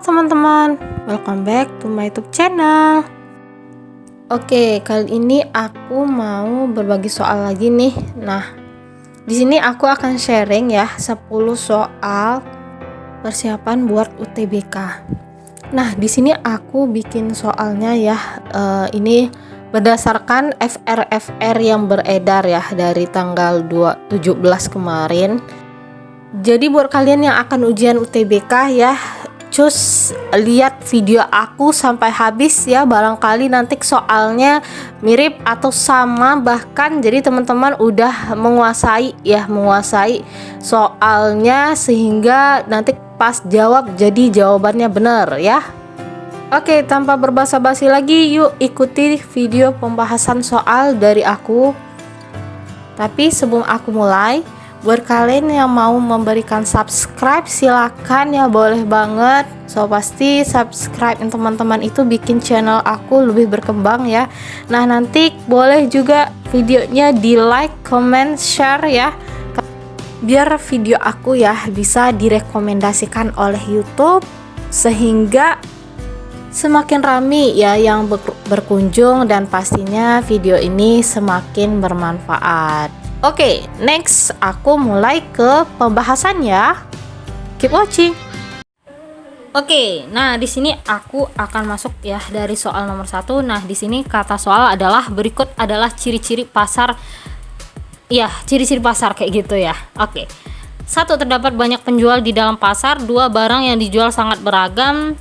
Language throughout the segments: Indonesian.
teman-teman, welcome back to my YouTube channel. Oke, kali ini aku mau berbagi soal lagi nih. Nah, di sini aku akan sharing ya 10 soal persiapan buat UTBK. Nah, di sini aku bikin soalnya ya, ini berdasarkan FR yang beredar ya dari tanggal 17 kemarin. Jadi buat kalian yang akan ujian UTBK ya, cus lihat video aku sampai habis ya, barangkali nanti soalnya mirip atau sama, bahkan jadi teman-teman udah menguasai soalnya sehingga nanti pas jawab jadi jawabannya benar ya. Oke, tanpa berbasa-basi lagi, yuk ikuti video pembahasan soal dari aku. Tapi sebelum aku mulai, buat kalian yang mau memberikan subscribe silakan ya, boleh banget. So pasti subscribe teman-teman itu bikin channel aku lebih berkembang ya. Nah, nanti boleh juga videonya di like, comment, share ya, biar video aku ya bisa direkomendasikan oleh YouTube sehingga semakin ramai ya yang berkunjung, dan pastinya video ini semakin bermanfaat. Oke, next aku mulai ke pembahasan ya. Keep watching. Oke, nah di sini aku akan masuk ya dari soal nomor 1. Nah, di sini kata soal adalah berikut adalah ciri-ciri pasar. Ya, ciri-ciri pasar kayak gitu ya. Oke. 1. Terdapat banyak penjual di dalam pasar. 2. Barang yang dijual sangat beragam.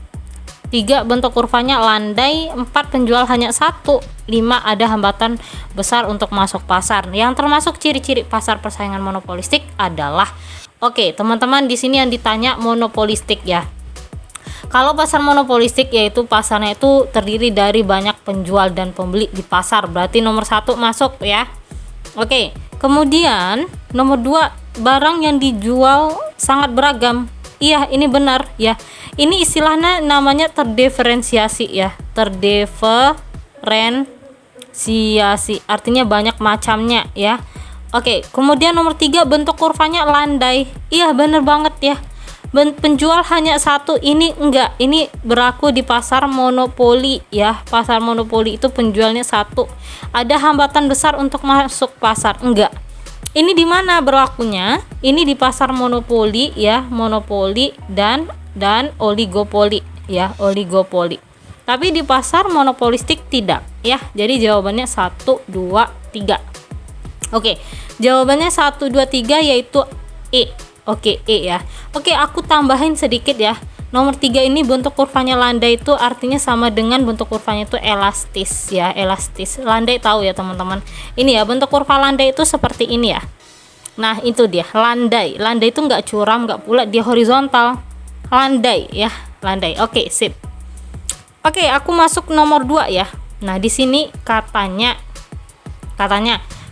3. Bentuk kurvanya landai. 4. Penjual hanya 1. 5. Ada hambatan besar untuk masuk pasar. Yang termasuk ciri-ciri pasar persaingan monopolistik adalah, oke teman-teman, di sini yang ditanya monopolistik ya. Kalau pasar monopolistik yaitu pasarnya itu terdiri dari banyak penjual dan pembeli di pasar, berarti nomor 1 masuk ya. Oke, kemudian nomor 2, barang yang dijual sangat beragam. Iya, ini benar ya. Ini istilahnya namanya terdiferensiasi ya. Terdiferensiasi artinya banyak macamnya ya. Oke, kemudian nomor 3, bentuk kurvanya landai. Iya, benar banget ya. Penjual hanya 1, ini enggak. Ini berlaku di pasar monopoli ya. Pasar monopoli itu penjualnya 1. Ada hambatan besar untuk masuk pasar? Enggak. Ini di mana berlakunya? Ini di pasar monopoli ya, monopoli dan oligopoli ya, oligopoli. Tapi di pasar monopolistik tidak ya. Jadi jawabannya 1, 2, 3. Oke, jawabannya 1, 2, 3 yaitu E. Oke, E ya. Oke, aku tambahin sedikit ya. Nomor 3 ini bentuk kurvanya landai itu artinya sama dengan bentuk kurvanya itu elastis ya, elastis. Landai tahu ya teman-teman. Ini ya, bentuk kurva landai itu seperti ini ya. Nah, itu dia landai. Landai itu nggak curam, nggak pula dia horizontal. Landai ya, landai. Oke, sip. Oke, aku masuk nomor 2 ya. Nah, di sini katanya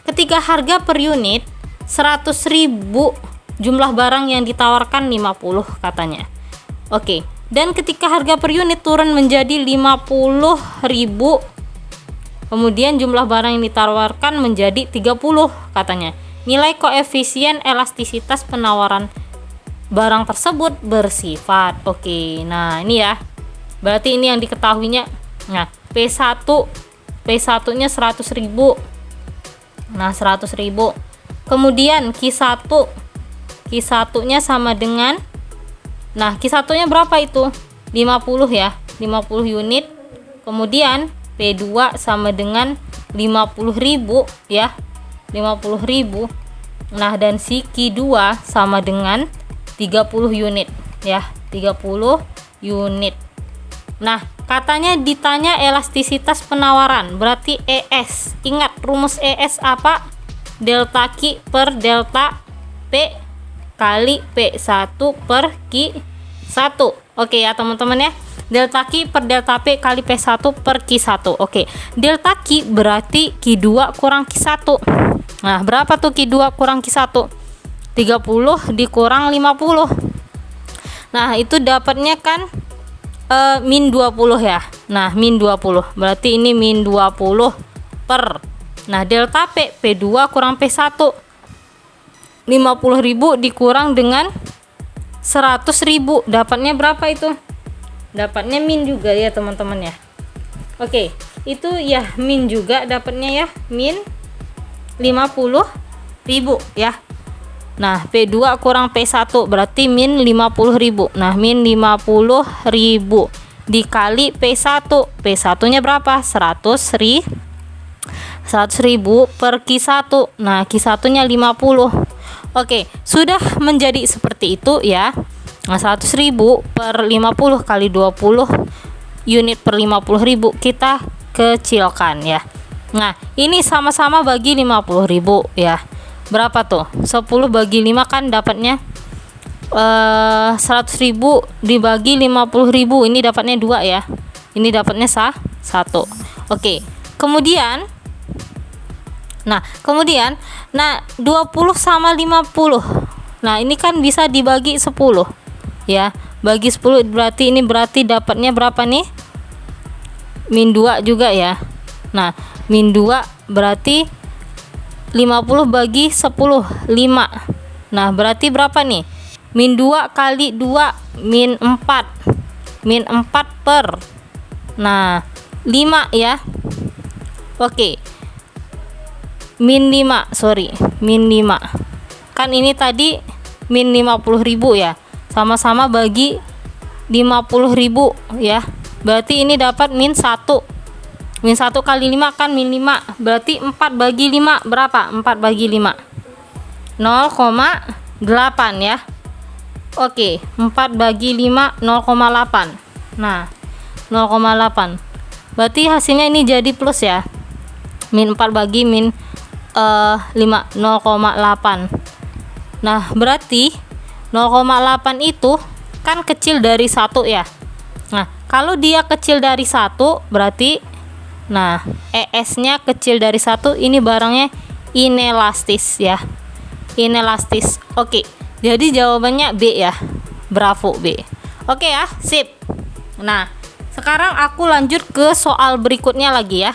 ketika harga per unit 100.000, jumlah barang yang ditawarkan 50 katanya. Oke, dan ketika harga per unit turun menjadi 50.000, kemudian jumlah barang yang ditawarkan menjadi 30 katanya. Nilai koefisien elastisitas penawaran barang tersebut bersifat. Oke, nah ini ya. Berarti ini yang diketahuinya. Nah, P1-nya 100.000. Nah, 100.000. Kemudian Q1-nya sama dengan, nah Q1-nya berapa itu? 50 ya, 50 unit. Kemudian P2 sama dengan 50.000 ya, 50.000. Nah, dan si Q2 sama dengan 30 unit ya, 30 unit. Nah, katanya ditanya elastisitas penawaran, berarti ES. Ingat rumus ES apa? Delta Q per delta P kali P1 per Q1. Oke ya teman-teman ya. Delta Q per delta P kali P1 per Q1. Oke. Delta Q berarti Q2 kurang Q1. Nah, berapa tuh Q2 kurang Q1? 30 dikurang 50. Nah, itu dapatnya kan min 20 ya. Nah, min 20. Berarti ini min 20 per. Nah, delta P, P2 kurang P1. 50.000 dikurang dengan 100.000, dapatnya berapa itu? dapatnya min juga ya teman-teman ya. Oke, itu ya min juga dapatnya ya, min 50.000 ya. Nah, P2 kurang P1 berarti min 50.000. Nah, min 50.000 dikali P1. P1 nya berapa? 100.000 per Q1. Nah, Q1 nya 50. Oke, sudah menjadi seperti itu ya. Nah, 100.000 per 50 kali 20 unit per 50.000 kita kecilkan ya. Nah, ini sama-sama bagi 50.000 ya. Berapa tuh? 10 bagi 5 kan dapatnya 100.000 dibagi 50.000, ini dapatnya 2 ya. Ini dapatnya 1. Oke. Kemudian 20 sama 50. Nah, ini kan bisa dibagi 10 ya. Bagi 10 berarti ini dapatnya berapa nih? Min 2 juga ya. Nah, min 2 berarti 50 bagi 10, 5. Nah, berarti berapa nih? Min 2 kali 2, min 4. Min 4 per, nah, 5 ya. Oke. Min 5, min 5. Kan ini tadi min 50.000 ya. Sama-sama bagi 50.000 ya. Berarti ini dapat min 1. Min 1 kali 5 kan min 5. Berarti 4 bagi 5 berapa? 4 bagi 5 0,8 ya. Oke, 4 bagi 5 0,8. Nah, 0,8. Berarti hasilnya ini jadi plus ya. Min 4 bagi min 5 0,8. Nah, berarti 0,8 itu kan kecil dari 1 ya. Nah, kalau dia kecil dari 1 berarti, nah, ES-nya kecil dari 1, ini barangnya inelastis ya. Inelastis. Oke. Jadi jawabannya B ya. Bravo B. Oke ya, sip. Nah, sekarang aku lanjut ke soal berikutnya lagi ya.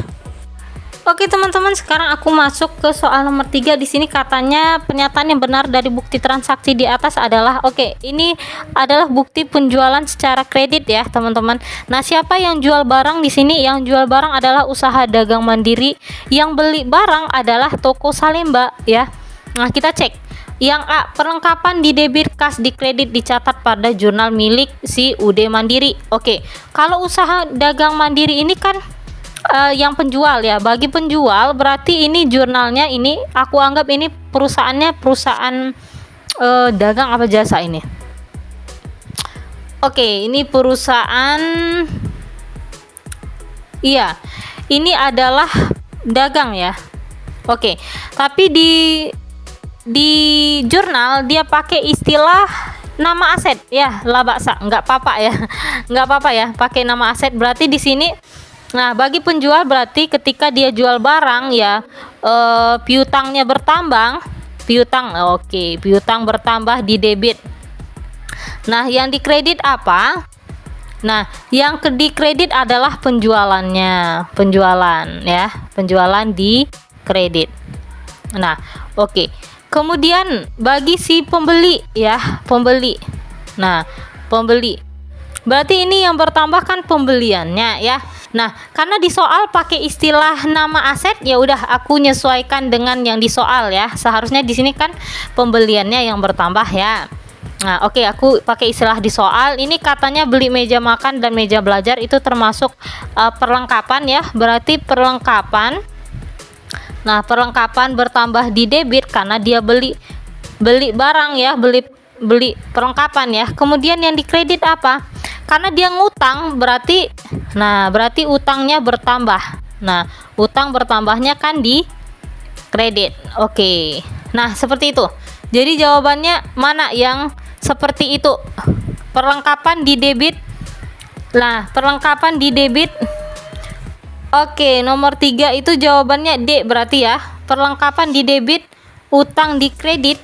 Oke teman-teman, sekarang aku masuk ke soal nomor 3. Di sini katanya pernyataan yang benar dari bukti transaksi di atas adalah, oke, ini adalah bukti penjualan secara kredit ya teman-teman. Nah, siapa yang jual barang di sini? Yang jual barang adalah usaha dagang mandiri, yang beli barang adalah toko Salemba ya. Nah, kita cek. Yang A, perlengkapan di debit, kas di kredit dicatat pada jurnal milik si UD Mandiri. Oke, kalau usaha dagang mandiri ini kan yang penjual ya. Bagi penjual berarti ini jurnalnya, ini aku anggap ini perusahaannya perusahaan dagang apa jasa ini. Oke, ini perusahaan, iya, ini adalah dagang ya. Oke, tapi di jurnal dia pakai istilah nama aset ya, labaksa, nggak apa-apa ya. Nggak apa-apa ya pakai nama aset. Berarti di sini, nah, bagi penjual berarti ketika dia jual barang ya, piutangnya bertambah, piutang bertambah di debit. Nah, yang dikredit apa? Nah, yang dikredit adalah penjualannya, penjualan ya, penjualan di kredit. Nah, oke. Kemudian bagi si pembeli ya, pembeli. Nah, pembeli. Berarti ini yang bertambah kan pembeliannya ya. Nah, karena di soal pakai istilah nama aset, ya udah aku nyesuaikan dengan yang di soal ya. Seharusnya di sini kan pembeliannya yang bertambah ya. Nah, oke, aku pakai istilah di soal. Ini katanya beli meja makan dan meja belajar itu termasuk perlengkapan ya. Berarti perlengkapan. Nah, perlengkapan bertambah di debit karena dia beli barang ya, beli perlengkapan ya. Kemudian yang dikredit apa? Karena dia ngutang berarti, nah, berarti utangnya bertambah. Nah, utang bertambahnya kan di kredit. Oke. Nah, seperti itu. Jadi jawabannya mana yang seperti itu? Perlengkapan di debit. Nah, perlengkapan di debit. Oke, nomor 3 itu jawabannya D berarti ya. Perlengkapan di debit, utang di kredit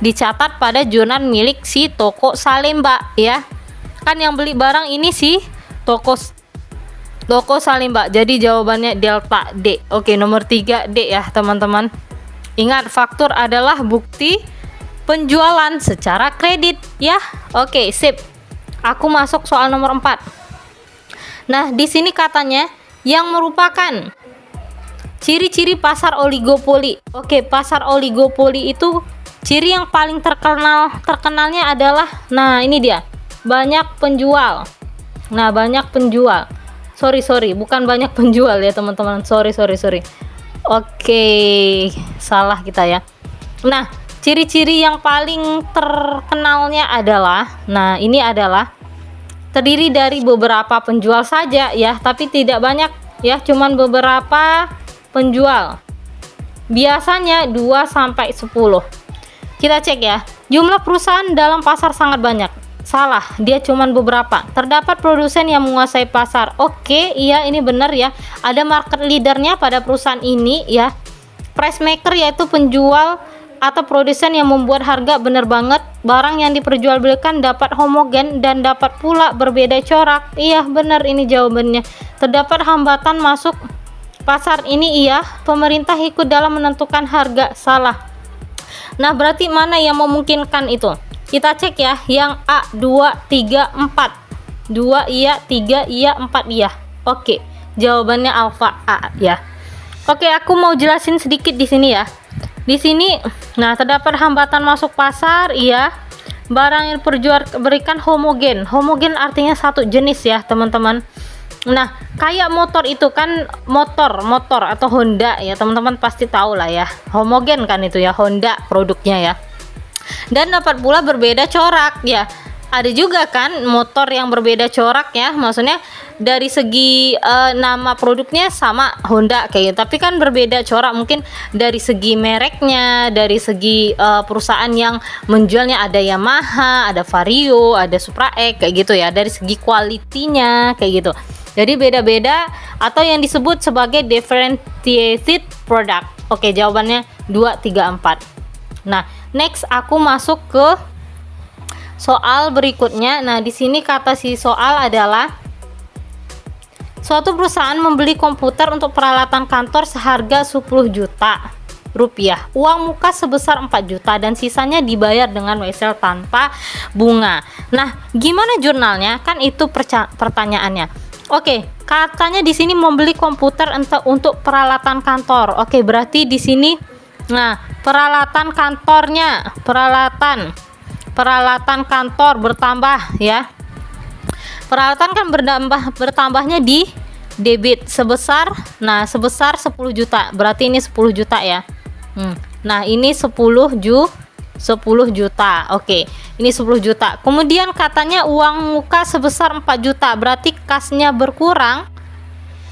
dicatat pada jurnal milik si toko Salemba ya. Kan yang beli barang ini si toko Salemba. Jadi jawabannya delta D. Oke, nomor 3 D ya teman-teman. Ingat, faktur adalah bukti penjualan secara kredit ya. Oke, sip. Aku masuk soal nomor 4. Nah, di sini katanya yang merupakan ciri-ciri pasar oligopoli. Oke, pasar oligopoli itu ciri yang paling terkenalnya adalah, nah ini dia, banyak penjual. Nah, banyak penjual. Sorry, bukan banyak penjual ya teman-teman. Sorry. Oke, salah kita ya. Nah, ciri-ciri yang paling terkenalnya adalah, nah ini adalah terdiri dari beberapa penjual saja ya, tapi tidak banyak ya, cuman beberapa penjual. Biasanya 2 sampai 10. Kita cek ya. Jumlah perusahaan dalam pasar sangat banyak. Salah, dia cuman beberapa. Terdapat produsen yang menguasai pasar. Oke, iya ini benar ya. Ada market leadernya pada perusahaan ini ya. Price maker yaitu penjual atau produsen yang membuat harga, benar banget. Barang yang diperjualbelikan dapat homogen dan dapat pula berbeda corak. Iya, benar ini jawabannya. Terdapat hambatan masuk pasar ini, iya. Pemerintah ikut dalam menentukan harga. Salah. Nah, berarti mana yang memungkinkan itu? Kita cek ya. Yang A, 2, 3, 4. 2 iya, 3 iya, 4 iya. Oke, jawabannya alfa A ya. Oke, aku mau jelasin sedikit di sini ya. Di sini, nah terdapat hambatan masuk pasar, iya. Barang yang diperjualbelikan homogen. Homogen artinya satu jenis ya, teman-teman. Nah, kayak motor itu kan motor atau Honda ya, teman-teman pasti tahu lah ya. Homogen kan itu ya, Honda produknya ya. Dan dapat pula berbeda corak ya. Ada juga kan motor yang berbeda corak ya, maksudnya dari segi nama produknya sama Honda kayak gitu, tapi kan berbeda corak, mungkin dari segi mereknya, dari segi perusahaan yang menjualnya, ada Yamaha, ada Vario, ada Supra X kayak gitu ya, dari segi kualitinya kayak gitu. Jadi beda-beda atau yang disebut sebagai differentiated product. Oke, jawabannya 2, 3, 4. Nah, next aku masuk ke soal berikutnya. Nah, di sini kata si soal adalah suatu perusahaan membeli komputer untuk peralatan kantor seharga 10 juta rupiah. Uang muka sebesar 4 juta dan sisanya dibayar dengan wesel tanpa bunga. Nah, gimana jurnalnya? Kan itu pertanyaannya. Oke, katanya di sini membeli komputer untuk peralatan kantor. Oke, berarti di sini nah, peralatan kantornya, peralatan kantor bertambah ya. Peralatan kan bertambahnya di debit sebesar 10 juta. Berarti ini 10 juta ya. Nah, ini 10 juta. Oke, ini 10 juta. Kemudian katanya uang muka sebesar 4 juta. Berarti kasnya berkurang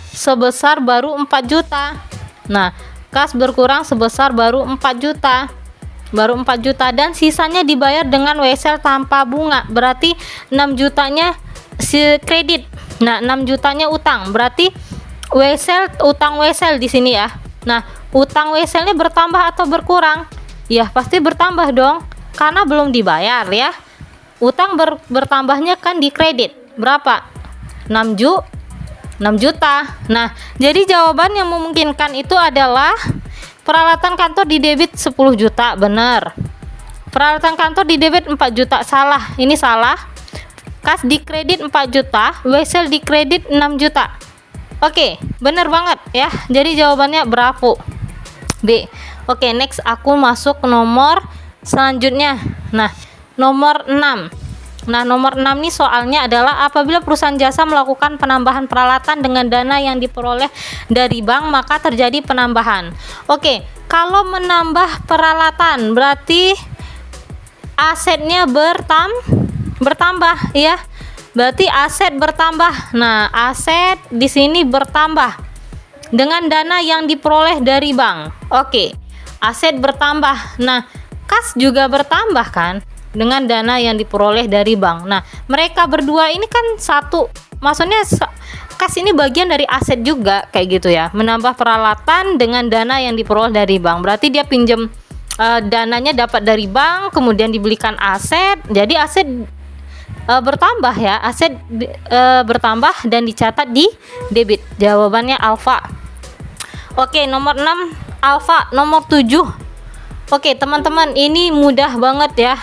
sebesar baru 4 juta. Nah, kas berkurang sebesar baru 4 juta. Baru 4 juta dan sisanya dibayar dengan wesel tanpa bunga. Berarti 6 jutanya kredit. Nah, 6 jutanya utang. Berarti utang wesel di sini ya. Nah, utang weselnya bertambah atau berkurang? Ya, pasti bertambah dong, karena belum dibayar ya. Utang bertambahnya kan di kredit. Berapa? 6 juta. Nah, jadi jawaban yang memungkinkan itu adalah peralatan kantor di debit 10 juta, benar. Peralatan kantor di debit 4 juta, salah. Ini salah. Kas di kredit 4 juta, wesel di kredit 6 juta. Oke, benar banget ya. Jadi jawabannya bravo. B. Oke, next aku masuk ke nomor selanjutnya. Nah, nomor 6. Nah, nomor 6 nih soalnya adalah apabila perusahaan jasa melakukan penambahan peralatan dengan dana yang diperoleh dari bank, maka terjadi penambahan. Oke, kalau menambah peralatan berarti asetnya bertambah ya. Berarti aset bertambah. Nah, aset di sini bertambah dengan dana yang diperoleh dari bank. Oke, aset bertambah. Nah, kas juga bertambah kan dengan dana yang diperoleh dari bank. Nah, mereka berdua ini kan satu, maksudnya kas ini bagian dari aset juga kayak gitu ya. Menambah peralatan dengan dana yang diperoleh dari bank. Berarti dia pinjam dananya dapat dari bank, kemudian dibelikan aset. Jadi aset bertambah ya, aset bertambah dan dicatat di debit. Jawabannya alfa. Oke, nomor 6 alfa. Nomor 7. Oke, teman-teman, ini mudah banget ya.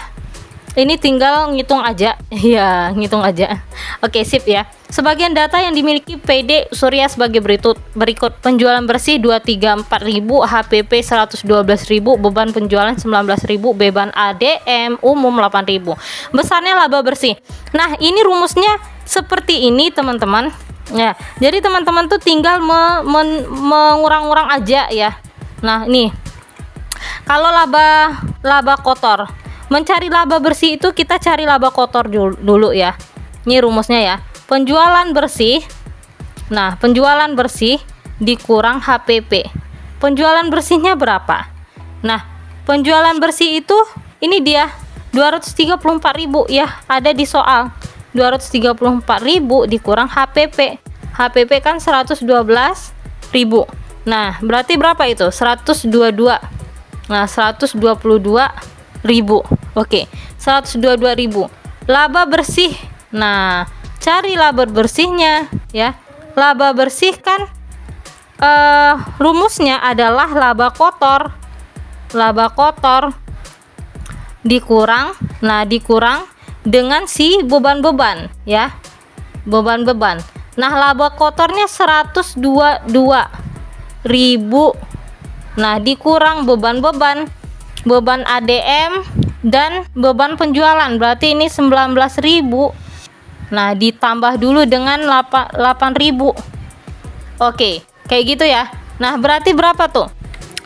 Ini tinggal ngitung aja. Iya, ngitung aja. Oke, sip ya. Sebagian data yang dimiliki PD Surya sebagai berikut. Penjualan bersih 234.000, HPP 112.000, beban penjualan 19.000, beban ADM umum 8.000. Besarnya laba bersih. Nah, ini rumusnya seperti ini, teman-teman. Ya, jadi teman-teman tuh tinggal mengurang-urang aja ya. Nah, ini kalau laba kotor, mencari laba bersih itu kita cari laba kotor dulu ya. Ini rumusnya ya. Penjualan bersih. Nah, penjualan bersih dikurang HPP. Penjualan bersihnya berapa? Nah, penjualan bersih itu ini dia 234.000 ya, ada di soal. 234.000 dikurang HPP. HPP kan 112.000. Nah, berarti berapa itu? 122. Nah, 122.000. Oke, 122.000. Laba bersih. Nah, cari laba bersihnya ya. Laba bersih kan rumusnya adalah laba kotor. Laba kotor dikurang, nah dikurang dengan si beban-beban ya. Beban-beban. Nah, laba kotornya 122.000. Nah, dikurang beban-beban. Beban ADM dan beban penjualan, berarti ini 19.000. Nah, ditambah dulu dengan 8.000. Oke, kayak gitu ya. Nah, berarti berapa tuh?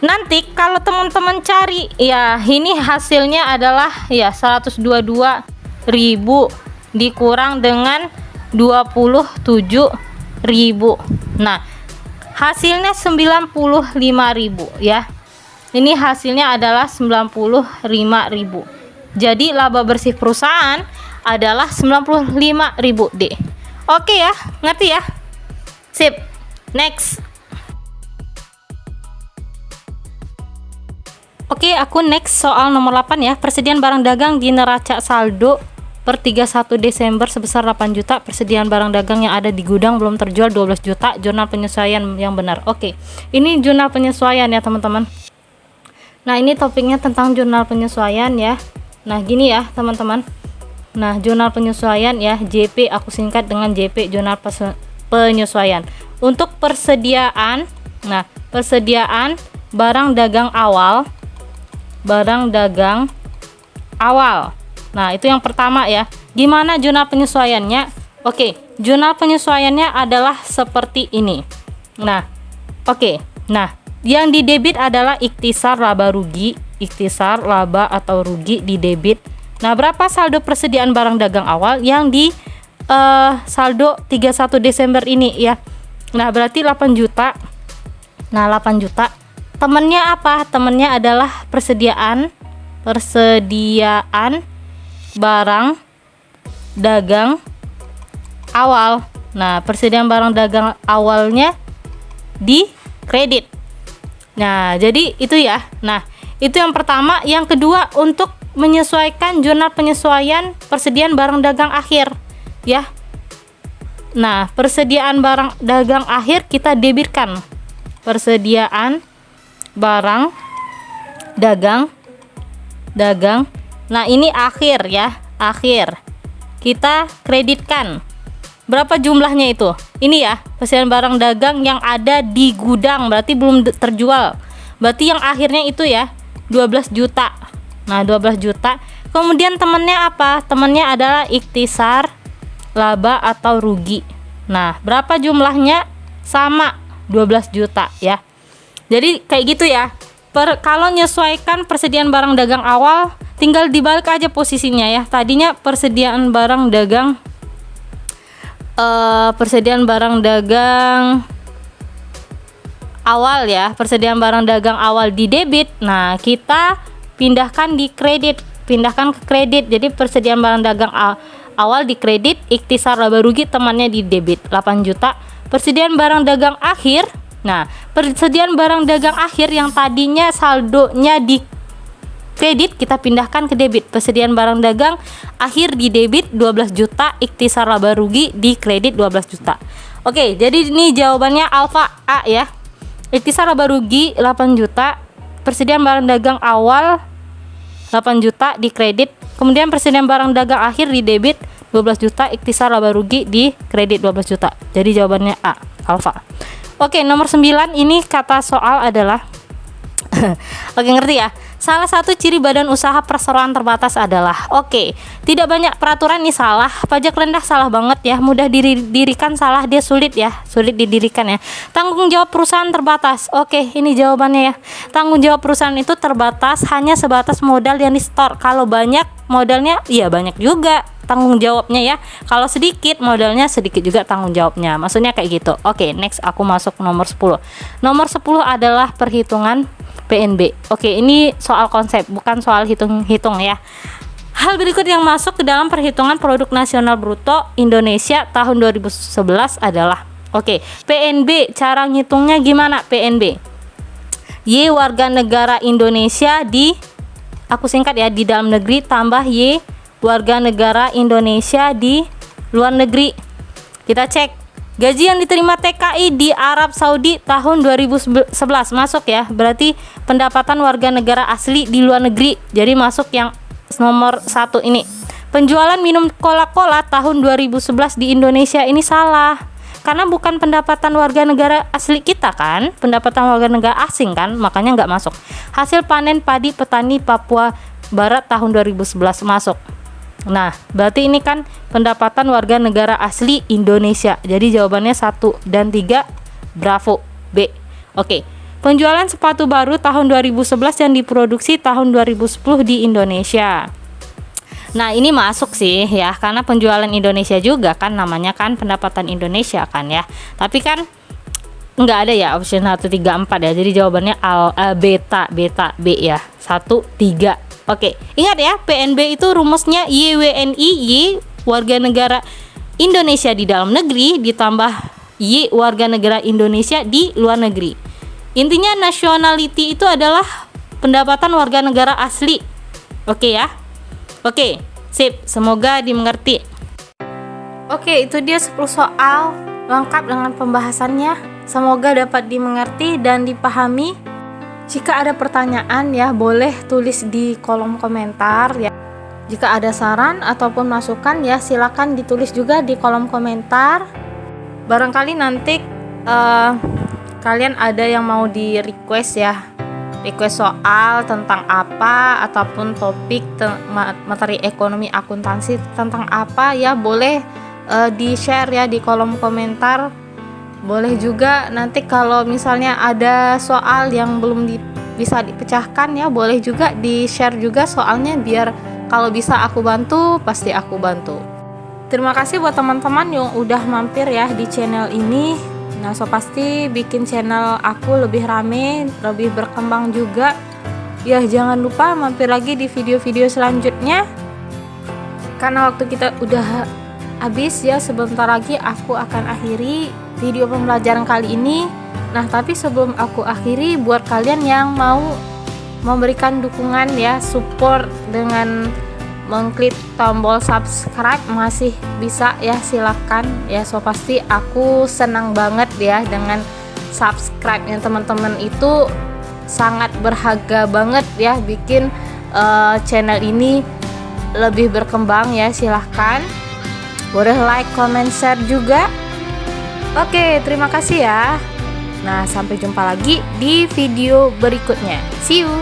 Nanti kalau teman-teman cari ya, ini hasilnya adalah ya 122.000 dikurang dengan 27.000. Nah, hasilnya 95.000 ya. Ini hasilnya adalah 95.000. Jadi laba bersih perusahaan adalah 95.000 D. Oke ya, ngerti ya? Sip. Next. Oke, aku next soal nomor 8 ya. Persediaan barang dagang di neraca saldo per 31 Desember sebesar 8 juta. Persediaan barang dagang yang ada di gudang belum terjual 12 juta. Jurnal penyesuaian yang benar. Oke, ini jurnal penyesuaian ya teman-teman. Nah, ini topiknya tentang jurnal penyesuaian ya. Nah, gini ya teman-teman. Nah, jurnal penyesuaian ya, JP, aku singkat dengan JP, jurnal penyesuaian. Untuk persediaan, nah, persediaan barang dagang awal. Barang dagang awal. Nah, itu yang pertama ya. Gimana jurnal penyesuaiannya? Oke, jurnal penyesuaiannya adalah seperti ini. Nah, oke. Nah, yang di debit adalah ikhtisar laba rugi, ikhtisar laba atau rugi di debit. Nah, berapa saldo persediaan barang dagang awal yang di saldo 31 Desember ini ya. Nah, berarti 8 juta. Nah, 8 juta. Temennya apa? Temennya adalah persediaan barang dagang awal. Nah, persediaan barang dagang awalnya di kredit. Nah, jadi itu ya. Nah, itu yang pertama. Yang kedua, untuk menyesuaikan jurnal penyesuaian persediaan barang dagang akhir ya. Nah, persediaan barang dagang akhir kita debitkan. Persediaan barang dagang. Nah, ini akhir ya, akhir. Kita kreditkan. Berapa jumlahnya itu? Ini ya, persediaan barang dagang yang ada di gudang, berarti belum terjual. Berarti yang akhirnya itu ya 12 juta. Nah, 12 juta. Kemudian temennya apa? Temennya adalah ikhtisar laba atau rugi. Nah, berapa jumlahnya? Sama 12 juta ya. Jadi kayak gitu ya. Kalau menyesuaikan persediaan barang dagang awal, tinggal dibalik aja posisinya ya. Tadinya persediaan barang dagang awal ya, persediaan barang dagang awal di debit. Nah, kita pindahkan di kredit, pindahkan ke kredit. Jadi persediaan barang dagang awal di kredit, ikhtisar laba rugi temannya di debit 8 juta. Persediaan barang dagang akhir. Nah, persediaan barang dagang akhir yang tadinya saldonya di kredit kita pindahkan ke debit. Persediaan barang dagang akhir di debit 12 juta, ikhtisar laba rugi di kredit 12 juta. Oke, jadi ini jawabannya alfa A ya. Ikhtisar laba rugi 8 juta, persediaan barang dagang awal 8 juta di kredit. Kemudian persediaan barang dagang akhir di debit 12 juta, ikhtisar laba rugi di kredit 12 juta. Jadi jawabannya A, alfa. Oke, nomor 9 ini kata soal adalah oke, ngerti ya? Salah satu ciri badan usaha perseroan terbatas adalah tidak banyak peraturan nih salah, pajak rendah salah banget ya, mudah didirikan salah, dia sulit didirikan ya. Tanggung jawab perusahaan terbatas. Ini jawabannya ya. Tanggung jawab perusahaan itu terbatas, hanya sebatas modal yang di-store. Kalau banyak modalnya, ya banyak juga tanggung jawabnya ya. Kalau sedikit modalnya, sedikit juga tanggung jawabnya. Maksudnya kayak gitu. Next aku masuk nomor 10. Nomor 10 adalah perhitungan PNB. Ini soal konsep, bukan soal hitung-hitung ya. Hal berikut yang masuk ke dalam perhitungan produk nasional bruto Indonesia tahun 2011 adalah PNB. Cara ngitungnya gimana PNB? Y warga negara Indonesia aku singkat ya, di dalam negeri tambah Y warga negara Indonesia di luar negeri. Kita cek. Gaji yang diterima TKI di Arab Saudi tahun 2011 masuk ya. Berarti pendapatan warga negara asli di luar negeri. Jadi masuk yang nomor 1 ini. Penjualan minum Coca-Cola tahun 2011 di Indonesia ini salah. Karena bukan pendapatan warga negara asli kita kan, pendapatan warga negara asing kan, makanya nggak masuk. Hasil panen padi petani Papua Barat tahun 2011 masuk. Nah, berarti ini kan pendapatan warga negara asli Indonesia. Jadi jawabannya 1 dan 3 bravo B. Penjualan sepatu baru tahun 2011 yang diproduksi tahun 2010 di Indonesia. Nah, ini masuk sih ya, karena penjualan Indonesia juga kan, namanya kan pendapatan Indonesia kan ya. Tapi kan nggak ada ya option 1, 3, 4 ya. Jadi jawabannya beta B ya. 1, 3. Ingat ya, PNB itu rumusnya YWNI, Y warga negara Indonesia di dalam negeri ditambah Y warga negara Indonesia di luar negeri. Intinya nationality itu adalah pendapatan warga negara asli. Ya. Sip, semoga dimengerti. Itu dia 10 soal lengkap dengan pembahasannya. Semoga dapat dimengerti dan dipahami. Jika ada pertanyaan ya, boleh tulis di kolom komentar ya. Jika ada saran ataupun masukan ya, silakan ditulis juga di kolom komentar. Barangkali nanti kalian ada yang mau di request ya, request soal tentang apa ataupun topik materi ekonomi akuntansi tentang apa ya, boleh di share ya di kolom komentar. Boleh juga nanti kalau misalnya ada soal yang belum bisa dipecahkan ya, boleh juga di share juga soalnya, biar kalau bisa aku bantu, pasti aku bantu. Terima kasih buat teman-teman yang udah mampir ya di channel ini. Nah, pasti bikin channel aku lebih rame, lebih berkembang juga. Ya, jangan lupa mampir lagi di video-video selanjutnya. Karena waktu kita udah habis ya, sebentar lagi aku akan akhiri video pembelajaran kali ini. Nah, tapi sebelum aku akhiri, buat kalian yang mau memberikan dukungan ya, support dengan mengklik tombol subscribe, masih bisa ya, silakan ya. Pasti aku senang banget ya dengan subscribe yang teman-teman itu, sangat berharga banget ya, bikin channel ini lebih berkembang ya. Silahkan, boleh like, comment, share juga. Terima kasih ya. Nah, sampai jumpa lagi di video berikutnya. See you.